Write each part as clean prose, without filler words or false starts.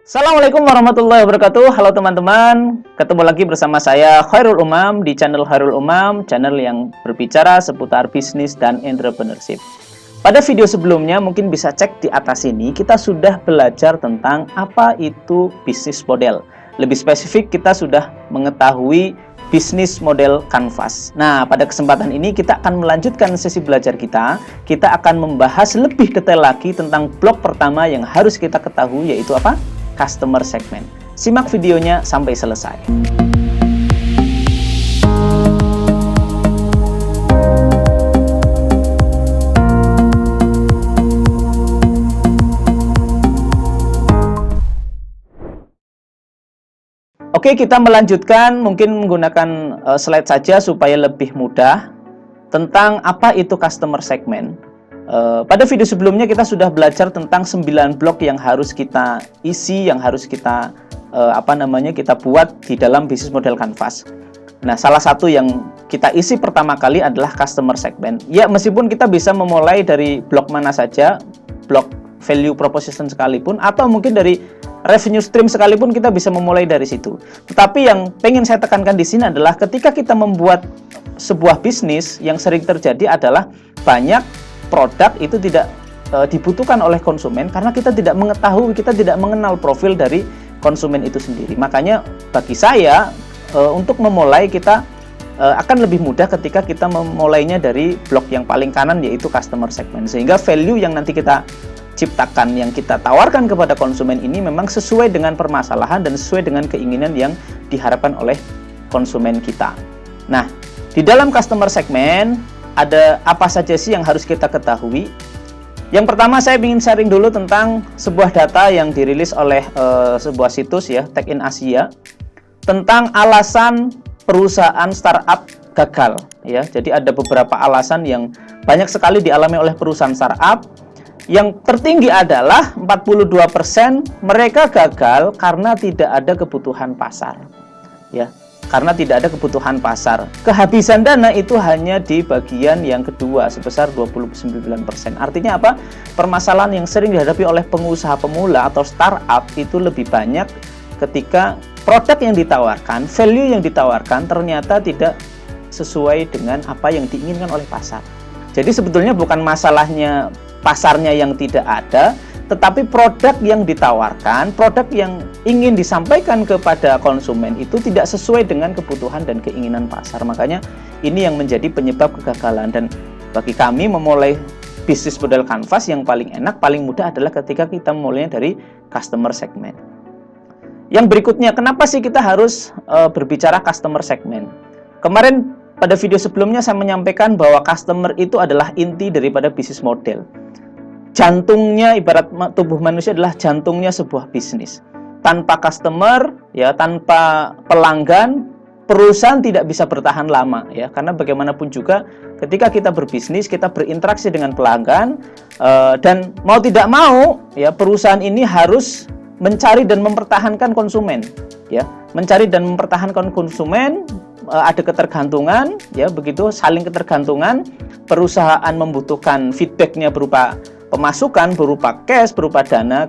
Assalamualaikum warahmatullahi wabarakatuh. Halo teman-teman, ketemu lagi bersama saya Khairul Umam di channel Khairul Umam, channel yang berbicara seputar bisnis dan entrepreneurship. Pada video sebelumnya mungkin bisa cek di atas ini, kita sudah belajar tentang apa itu bisnis model. Lebih spesifik, kita sudah mengetahui bisnis model kanvas. Nah, pada kesempatan ini kita akan melanjutkan sesi belajar kita. Kita akan membahas lebih detail lagi tentang blok pertama yang harus kita ketahui, yaitu apa? Customer segment. Simak videonya sampai selesai. Oke, kita melanjutkan mungkin menggunakan slide saja supaya lebih mudah tentang apa itu customer segment. Pada video sebelumnya kita sudah belajar tentang 9 blok yang harus kita isi, yang harus kita kita buat di dalam bisnis model kanvas. Nah, salah satu yang kita isi pertama kali adalah customer segment. Ya, meskipun kita bisa memulai dari blok mana saja, blok value proposition sekalipun, atau mungkin dari revenue stream sekalipun kita bisa memulai dari situ. Tetapi yang pengen saya tekankan di sini adalah ketika kita membuat sebuah bisnis, yang sering terjadi adalah banyak produk itu tidak dibutuhkan oleh konsumen karena kita tidak mengetahui, kita tidak mengenal profil dari konsumen itu sendiri. Makanya bagi saya untuk memulai kita akan lebih mudah ketika kita memulainya dari blok yang paling kanan, yaitu customer segment, sehingga value yang nanti kita ciptakan, yang kita tawarkan kepada konsumen ini memang sesuai dengan permasalahan dan sesuai dengan keinginan yang diharapkan oleh konsumen kita. Nah, di dalam customer segment ada apa saja sih yang harus kita ketahui? Yang pertama, saya ingin sharing dulu tentang sebuah data yang dirilis oleh sebuah situs ya, Tech in Asia, tentang alasan perusahaan startup gagal ya. Jadi ada beberapa alasan yang banyak sekali dialami oleh perusahaan startup. Yang tertinggi adalah 42% mereka gagal karena tidak ada kebutuhan pasar. Ya, karena tidak ada kebutuhan pasar. Kehabisan dana itu hanya di bagian yang kedua sebesar 29%. Artinya apa? Permasalahan yang sering dihadapi oleh pengusaha pemula atau startup itu lebih banyak ketika produk yang ditawarkan, value yang ditawarkan ternyata tidak sesuai dengan apa yang diinginkan oleh pasar. Jadi sebetulnya bukan masalahnya pasarnya yang tidak ada, tetapi produk yang ditawarkan, produk yang ingin disampaikan kepada konsumen itu tidak sesuai dengan kebutuhan dan keinginan pasar. Makanya ini yang menjadi penyebab kegagalan. Dan bagi kami memulai bisnis model kanvas yang paling enak, paling mudah adalah ketika kita memulainya dari customer segment. Yang berikutnya, kenapa sih kita harus berbicara customer segment? Kemarin pada video sebelumnya saya menyampaikan bahwa customer itu adalah inti daripada bisnis model. Jantungnya, ibarat tubuh manusia adalah jantungnya sebuah bisnis. Tanpa customer, ya, tanpa pelanggan, perusahaan tidak bisa bertahan lama, ya. Karena bagaimanapun juga, ketika kita berbisnis, kita berinteraksi dengan pelanggan, dan mau tidak mau, ya, perusahaan ini harus mencari dan mempertahankan konsumen, ya, mencari dan mempertahankan konsumen. Ada ketergantungan, ya, begitu, saling ketergantungan. Perusahaan membutuhkan feedbacknya berupa pemasukan, berupa cash, berupa dana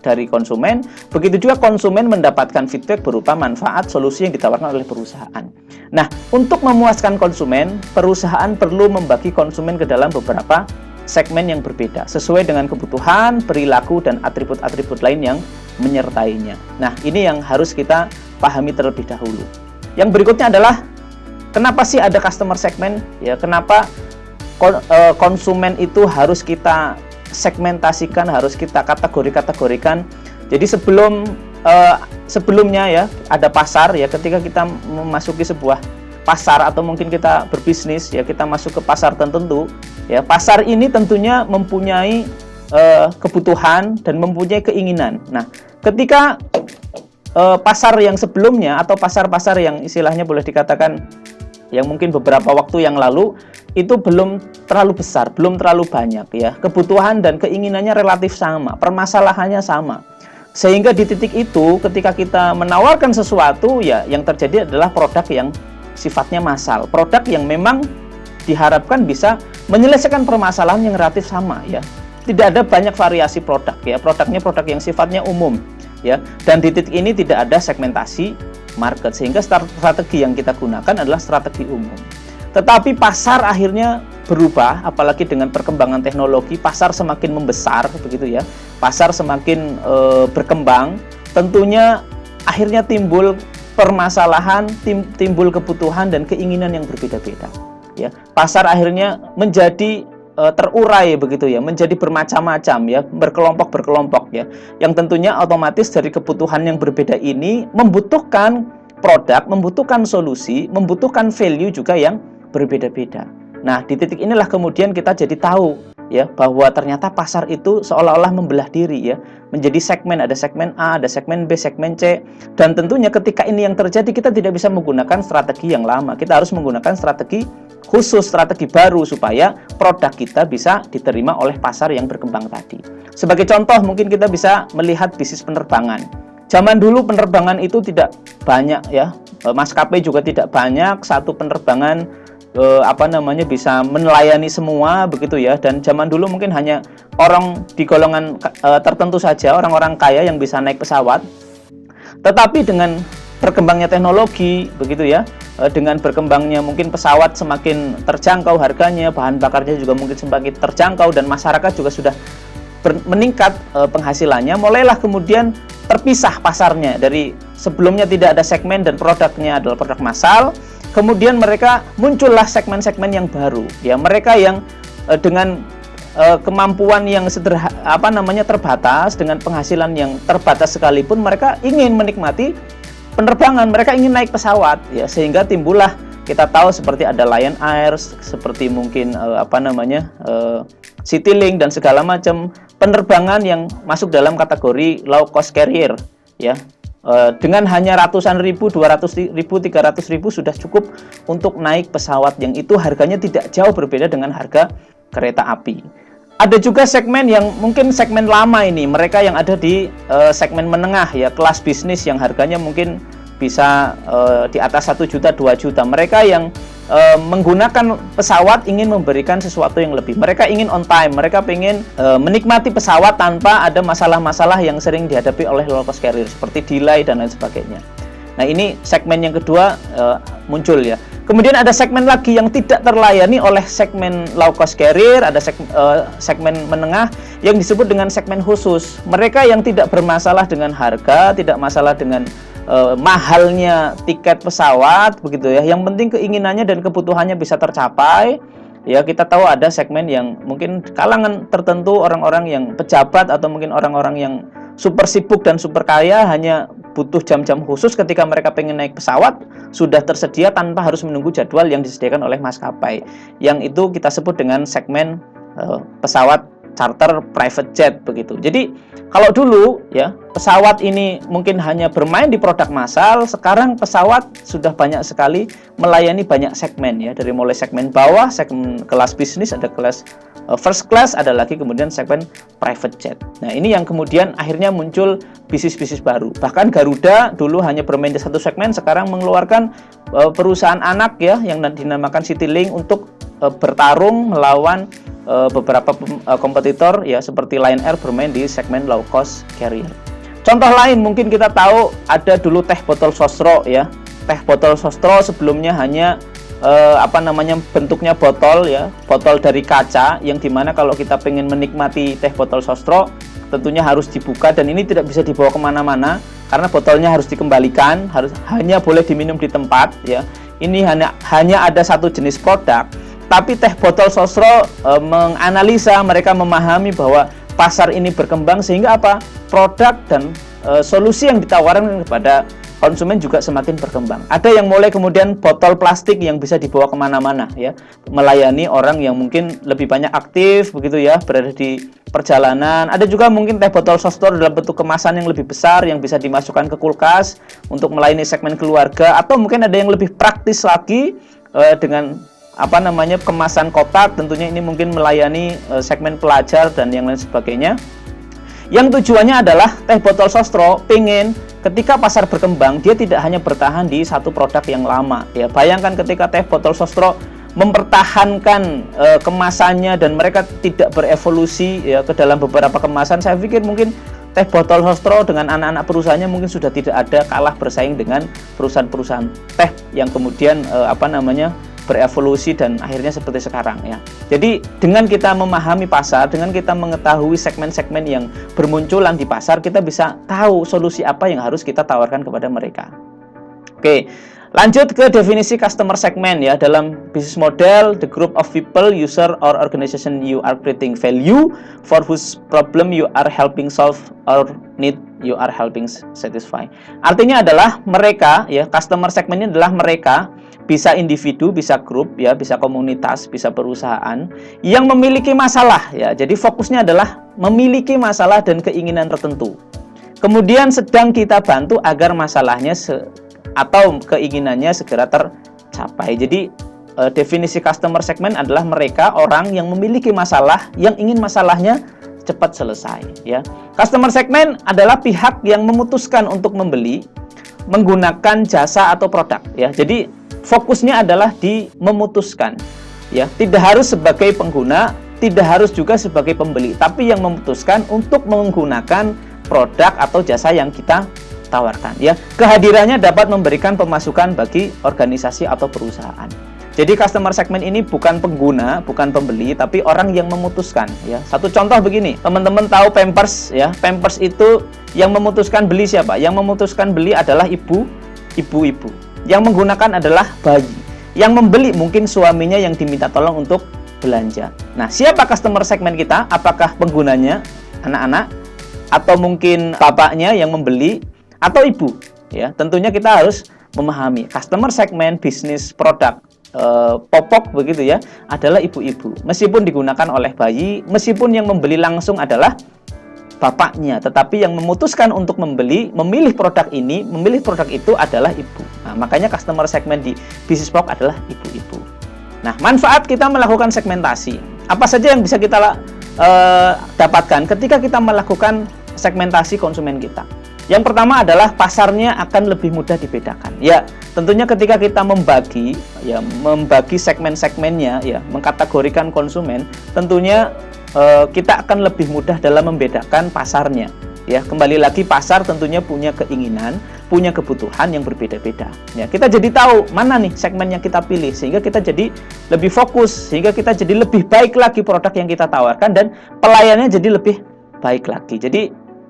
dari konsumen. Begitu juga konsumen mendapatkan feedback berupa manfaat solusi yang ditawarkan oleh perusahaan. Nah, untuk memuaskan konsumen, perusahaan perlu membagi konsumen ke dalam beberapa segmen yang berbeda sesuai dengan kebutuhan, perilaku, dan atribut-atribut lain yang menyertainya. Nah, ini yang harus kita pahami terlebih dahulu. Yang berikutnya adalah kenapa sih ada customer segment? Ya, kenapa konsumen itu harus kita segmentasikan, harus kita kategorikan. Jadi sebelumnya ya ada pasar, ya, ketika kita memasuki sebuah pasar atau mungkin kita berbisnis, ya, kita masuk ke pasar tertentu, ya, pasar ini tentunya mempunyai kebutuhan dan mempunyai keinginan. Nah, ketika pasar yang sebelumnya atau pasar-pasar yang istilahnya boleh dikatakan yang mungkin beberapa waktu yang lalu itu belum terlalu besar, belum terlalu banyak, ya. Kebutuhan dan keinginannya relatif sama, permasalahannya sama. Sehingga di titik itu ketika kita menawarkan sesuatu, ya, yang terjadi adalah produk yang sifatnya massal, produk yang memang diharapkan bisa menyelesaikan permasalahan yang relatif sama, ya. Tidak ada banyak variasi produk, ya. Produknya produk yang sifatnya umum. ya. Dan di titik ini tidak ada segmentasi market, sehingga strategi yang kita gunakan adalah strategi umum. Tetapi pasar akhirnya berubah, apalagi dengan perkembangan teknologi, pasar semakin membesar begitu ya. Pasar semakin berkembang, tentunya akhirnya timbul permasalahan, timbul kebutuhan dan keinginan yang berbeda-beda ya. Pasar akhirnya menjadi terurai begitu ya, menjadi bermacam-macam ya, berkelompok-berkelompok ya. Yang tentunya otomatis dari kebutuhan yang berbeda ini membutuhkan produk, membutuhkan solusi, membutuhkan value juga yang berbeda-beda. Nah, di titik inilah kemudian kita jadi tahu ya bahwa ternyata pasar itu seolah-olah membelah diri ya, menjadi segmen, ada segmen A, ada segmen B, segmen C. Dan tentunya ketika ini yang terjadi, kita tidak bisa menggunakan strategi yang lama. Kita harus menggunakan strategi khusus, strategi baru supaya produk kita bisa diterima oleh pasar yang berkembang tadi. Sebagai contoh, mungkin kita bisa melihat bisnis penerbangan. Zaman dulu penerbangan itu tidak banyak ya, maskapai juga tidak banyak, satu penerbangan bisa melayani semua begitu ya. Dan zaman dulu mungkin hanya orang di golongan tertentu saja, orang-orang kaya yang bisa naik pesawat. Tetapi dengan berkembangnya teknologi begitu ya, dengan berkembangnya mungkin pesawat semakin terjangkau harganya, bahan bakarnya juga mungkin semakin terjangkau, dan masyarakat juga sudah meningkat penghasilannya, mulailah kemudian terpisah pasarnya. Dari sebelumnya tidak ada segmen dan produknya adalah produk massal, kemudian mereka muncullah segmen-segmen yang baru ya, mereka yang dengan kemampuan yang terbatas, dengan penghasilan yang terbatas sekalipun, mereka ingin menikmati penerbangan, mereka ingin naik pesawat ya, sehingga timbullah kita tahu seperti ada Lion Air, seperti mungkin Citylink dan segala macam penerbangan yang masuk dalam kategori low cost carrier ya. Dengan hanya ratusan ribu, 200 ribu, 300 ribu sudah cukup untuk naik pesawat yang itu harganya tidak jauh berbeda dengan harga kereta api. Ada juga segmen yang mungkin segmen lama ini, mereka yang ada di segmen menengah ya, kelas bisnis yang harganya mungkin bisa di atas 1 juta, 2 juta. Mereka yang menggunakan pesawat ingin memberikan sesuatu yang lebih. Mereka ingin on time, mereka ingin menikmati pesawat tanpa ada masalah-masalah yang sering dihadapi oleh low cost carrier seperti delay dan lain sebagainya. Nah, ini segmen yang kedua muncul ya. Kemudian ada segmen lagi yang tidak terlayani oleh segmen low cost carrier, ada segmen menengah yang disebut dengan segmen khusus. Mereka yang tidak bermasalah dengan harga, tidak masalah dengan mahalnya tiket pesawat begitu ya. Yang penting keinginannya dan kebutuhannya bisa tercapai. Ya, kita tahu ada segmen yang mungkin kalangan tertentu, orang-orang yang pejabat atau mungkin orang-orang yang super sibuk dan super kaya hanya butuh jam-jam khusus ketika mereka pengen naik pesawat, sudah tersedia tanpa harus menunggu jadwal yang disediakan oleh maskapai. Yang itu kita sebut dengan segmen pesawat charter private jet begitu. Jadi kalau dulu ya pesawat ini mungkin hanya bermain di produk massal, sekarang pesawat sudah banyak sekali melayani banyak segmen ya, dari mulai segmen bawah, segmen kelas bisnis, ada kelas first class, ada lagi kemudian segmen private jet. Nah, ini yang kemudian akhirnya muncul bisnis-bisnis baru. Bahkan Garuda dulu hanya bermain di satu segmen, sekarang mengeluarkan perusahaan anak ya yang dinamakan Citylink untuk bertarung melawan beberapa kompetitor ya, seperti Lion Air bermain di segmen low cost carrier. Contoh lain mungkin kita tahu ada dulu teh botol sostro ya. Teh botol sostro sebelumnya hanya bentuknya botol ya, botol dari kaca, yang dimana kalau kita pengen menikmati teh botol sostro tentunya harus dibuka, dan ini tidak bisa dibawa kemana-mana karena botolnya harus dikembalikan, hanya boleh diminum di tempat ya. Ini hanya ada satu jenis produk. Tapi teh botol sostro menganalisa, mereka memahami bahwa pasar ini berkembang sehingga produk dan solusi yang ditawarkan kepada konsumen juga semakin berkembang. Ada yang mulai kemudian botol plastik yang bisa dibawa kemana-mana ya, melayani orang yang mungkin lebih banyak aktif begitu ya, berada di perjalanan. Ada juga mungkin teh botol sostro dalam bentuk kemasan yang lebih besar yang bisa dimasukkan ke kulkas untuk melayani segmen keluarga, atau mungkin ada yang lebih praktis lagi dengan kemasan kotak, tentunya ini mungkin melayani segmen pelajar dan yang lain sebagainya. Yang tujuannya adalah teh botol sostro pengen ketika pasar berkembang, dia tidak hanya bertahan di satu produk yang lama ya. Bayangkan ketika teh botol sostro mempertahankan kemasannya dan mereka tidak berevolusi ya ke dalam beberapa kemasan, saya pikir mungkin teh botol Hostro dengan anak-anak perusahaannya mungkin sudah tidak ada, kalah bersaing dengan perusahaan-perusahaan teh yang kemudian berevolusi dan akhirnya seperti sekarang ya. Jadi dengan kita memahami pasar, dengan kita mengetahui segmen-segmen yang bermunculan di pasar, kita bisa tahu solusi apa yang harus kita tawarkan kepada mereka. Oke, lanjut ke definisi customer segment ya. Dalam business model, the group of people, user, or organization you are creating value for whose problem you are helping solve or need you are helping satisfy. Artinya adalah mereka ya, customer segment ini adalah mereka, bisa individu, bisa grup ya, bisa komunitas, bisa perusahaan yang memiliki masalah ya. Jadi fokusnya adalah memiliki masalah dan keinginan tertentu. Kemudian sedang kita bantu agar masalahnya atau keinginannya segera tercapai. Jadi definisi customer segment adalah mereka, orang yang memiliki masalah, yang ingin masalahnya cepat selesai ya. Customer segment adalah pihak yang memutuskan untuk membeli menggunakan jasa atau produk ya. Jadi fokusnya adalah di memutuskan ya, tidak harus sebagai pengguna, tidak harus juga sebagai pembeli, tapi yang memutuskan untuk menggunakan produk atau jasa yang kita tawarkan ya. Kehadirannya dapat memberikan pemasukan bagi organisasi atau perusahaan. Jadi customer segment ini bukan pengguna, bukan pembeli, tapi orang yang memutuskan ya. Satu contoh begini, teman-teman tahu Pampers ya. Pampers itu yang memutuskan beli siapa? Yang memutuskan beli adalah ibu-ibu. Yang menggunakan adalah bayi. Yang membeli mungkin suaminya yang diminta tolong untuk belanja. Nah, siapa customer segment kita? Apakah penggunanya anak-anak, atau mungkin bapaknya yang membeli, atau ibu? Ya, tentunya kita harus memahami customer segment bisnis produk popok begitu ya, adalah ibu-ibu. Meskipun digunakan oleh bayi, meskipun yang membeli langsung adalah bapaknya, tetapi yang memutuskan untuk memilih produk ini, memilih produk itu adalah ibu. Nah, makanya customer segment di bisnis produk adalah ibu-ibu. Nah, manfaat kita melakukan segmentasi. Apa saja yang bisa kita dapatkan ketika kita melakukan segmentasi konsumen kita? Yang pertama adalah pasarnya akan lebih mudah dibedakan. Ya, tentunya ketika kita membagi segmen-segmennya ya, mengkategorikan konsumen, tentunya kita akan lebih mudah dalam membedakan pasarnya ya. Kembali lagi, pasar tentunya punya keinginan, punya kebutuhan yang berbeda-beda ya. Kita jadi tahu mana nih segmen yang kita pilih, sehingga kita jadi lebih fokus, sehingga kita jadi lebih baik lagi produk yang kita tawarkan, dan pelayanannya jadi lebih baik lagi. Jadi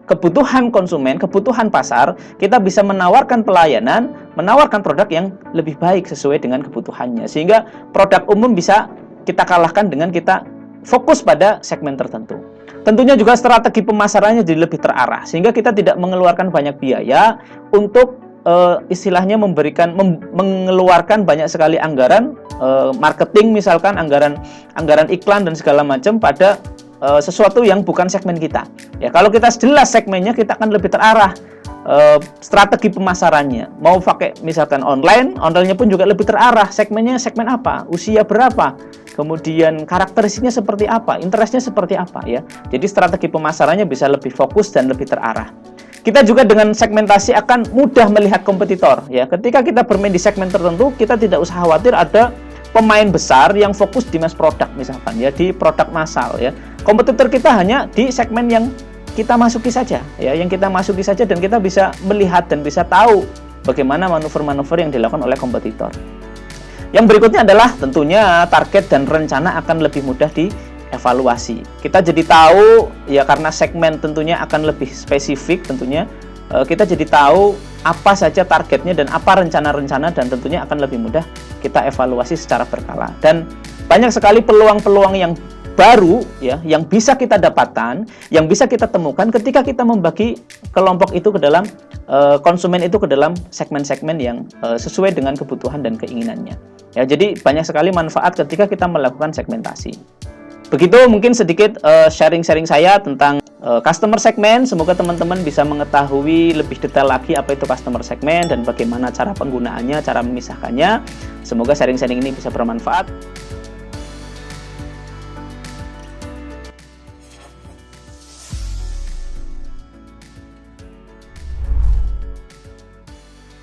kebutuhan konsumen, kebutuhan pasar, kita bisa menawarkan pelayanan, menawarkan produk yang lebih baik sesuai dengan kebutuhannya, sehingga produk umum bisa kita kalahkan dengan kita fokus pada segmen tertentu. Tentunya juga strategi pemasarannya jadi lebih terarah, sehingga kita tidak mengeluarkan banyak biaya untuk istilahnya mengeluarkan banyak sekali anggaran marketing, misalkan anggaran iklan dan segala macam pada sesuatu yang bukan segmen kita. Ya, kalau kita jelas segmennya, kita akan lebih terarah strategi pemasarannya. Mau pakai misalkan online-nya pun juga lebih terarah. Segmennya segmen apa, usia berapa, kemudian karakteristiknya seperti apa, interestnya seperti apa ya. Jadi strategi pemasarannya bisa lebih fokus dan lebih terarah. Kita juga dengan segmentasi akan mudah melihat kompetitor ya. Ketika kita bermain di segmen tertentu, kita tidak usah khawatir ada pemain besar yang fokus di mass product misalkan ya, di produk massal ya. Kompetitor kita hanya di segmen yang kita masuki saja ya, dan kita bisa melihat dan bisa tahu bagaimana manuver-manuver yang dilakukan oleh kompetitor. Yang berikutnya adalah tentunya target dan rencana akan lebih mudah dievaluasi. Kita jadi tahu ya, karena segmen tentunya akan lebih spesifik, tentunya kita jadi tahu apa saja targetnya dan apa rencana-rencana, dan tentunya akan lebih mudah kita evaluasi secara berkala. Dan banyak sekali peluang-peluang yang baru ya, yang bisa kita dapatkan, yang bisa kita temukan ketika kita membagi kelompok itu ke dalam konsumen itu ke dalam segmen-segmen yang sesuai dengan kebutuhan dan keinginannya. Ya, jadi banyak sekali manfaat ketika kita melakukan segmentasi. Begitu mungkin sedikit sharing-sharing saya tentang customer segment. Semoga teman-teman bisa mengetahui lebih detail lagi apa itu customer segment dan bagaimana cara penggunaannya, cara memisahkannya. Semoga sharing-sharing ini bisa bermanfaat.